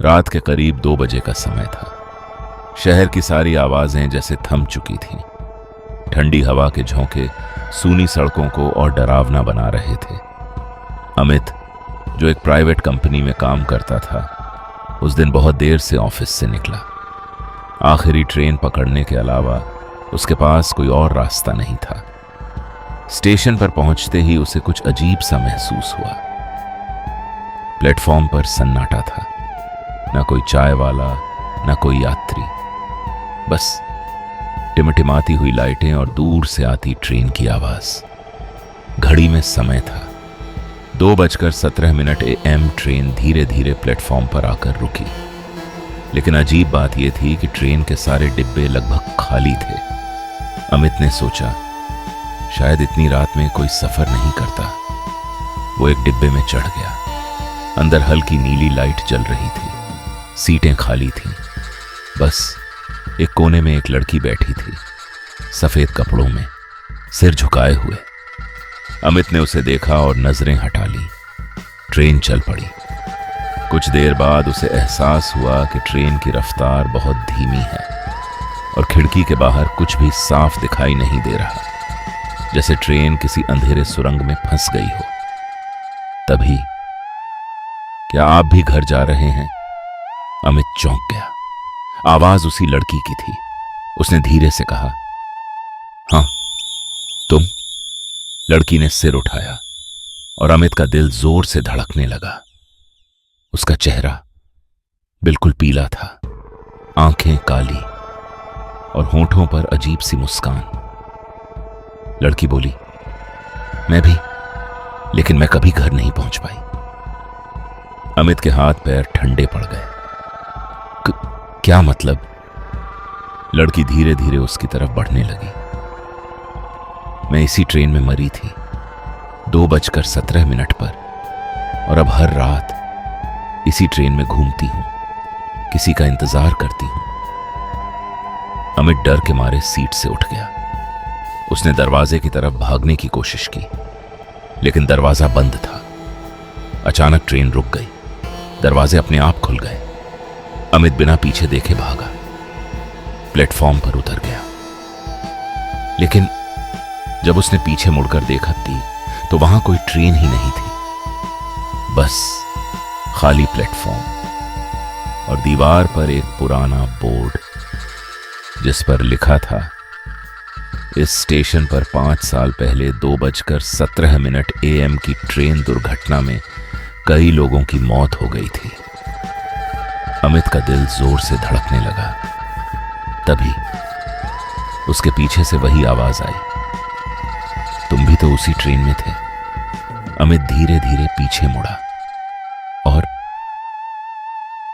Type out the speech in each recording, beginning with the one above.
रात के करीब 2 बजे का समय था। शहर की सारी आवाजें जैसे थम चुकी थीं। ठंडी हवा के झोंके सूनी सड़कों को और डरावना बना रहे थे। अमित, जो एक प्राइवेट कंपनी में काम करता था, उस दिन बहुत देर से ऑफिस से निकला। आखिरी ट्रेन पकड़ने के अलावा उसके पास कोई और रास्ता नहीं था। स्टेशन पर पहुंचते ही उसे कुछ अजीब सा महसूस हुआ। प्लेटफॉर्म पर सन्नाटा था। न कोई चाय वाला, न कोई यात्री, बस टिमटिमाती हुई लाइटें और दूर से आती ट्रेन की आवाज। घड़ी में समय था 2:17 AM। ट्रेन धीरे धीरे प्लेटफॉर्म पर आकर रुकी। लेकिन अजीब बात यह थी कि ट्रेन के सारे डिब्बे लगभग खाली थे। अमित ने सोचा, शायद इतनी रात में कोई सफर नहीं करता। वो एक डिब्बे में चढ़ गया। अंदर हल्की नीली लाइट जल रही थी। सीटें खाली थीं। बस एक कोने में एक लड़की बैठी थी, सफेद कपड़ों में, सिर झुकाए हुए। अमित ने उसे देखा और नजरें हटा ली। ट्रेन चल पड़ी। कुछ देर बाद उसे एहसास हुआ कि ट्रेन की रफ्तार बहुत धीमी है और खिड़की के बाहर कुछ भी साफ दिखाई नहीं दे रहा, जैसे ट्रेन किसी अंधेरे सुरंग में फंस गई हो। तभी, क्या आप भी घर जा रहे हैं? अमित चौंक गया। आवाज उसी लड़की की थी। उसने धीरे से कहा, हाँ, तुम? लड़की ने सिर उठाया और अमित का दिल जोर से धड़कने लगा। उसका चेहरा बिल्कुल पीला था, आंखें काली और होंठों पर अजीब सी मुस्कान। लड़की बोली, मैं भी, लेकिन मैं कभी घर नहीं पहुंच पाई। अमित के हाथ पैर ठंडे पड़ गए। क्या मतलब? लड़की धीरे धीरे उसकी तरफ बढ़ने लगी। मैं इसी ट्रेन में मरी थी 2:17 पर, और अब हर रात इसी ट्रेन में घूमती हूं, किसी का इंतजार करती हूं। अमित डर के मारे सीट से उठ गया। उसने दरवाजे की तरफ भागने की कोशिश की, लेकिन दरवाजा बंद था। अचानक ट्रेन रुक गई। दरवाजे अपने आप खुल गए। अमित बिना पीछे देखे भागा, प्लेटफॉर्म पर उतर गया। लेकिन जब उसने पीछे मुड़कर देखा तो वहां कोई ट्रेन ही नहीं थी। बस खाली प्लेटफॉर्म और दीवार पर एक पुराना बोर्ड, जिस पर लिखा था, इस स्टेशन पर 5 साल पहले 2:17 AM की ट्रेन दुर्घटना में कई लोगों की मौत हो गई थी। अमित का दिल जोर से धड़कने लगा। तभी उसके पीछे से वही आवाज आई, तुम भी तो उसी ट्रेन में थे। अमित धीरे धीरे पीछे मुड़ा और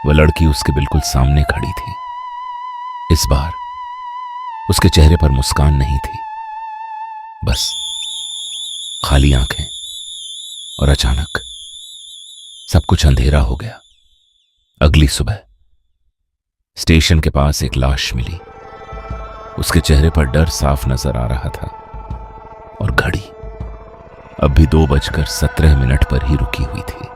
वह लड़की उसके बिल्कुल सामने खड़ी थी। इस बार उसके चेहरे पर मुस्कान नहीं थी, बस खाली आंखें। और अचानक सब कुछ अंधेरा हो गया। अगली सुबह स्टेशन के पास एक लाश मिली। उसके चेहरे पर डर साफ नजर आ रहा था और घड़ी अब भी 2:17 पर ही रुकी हुई थी।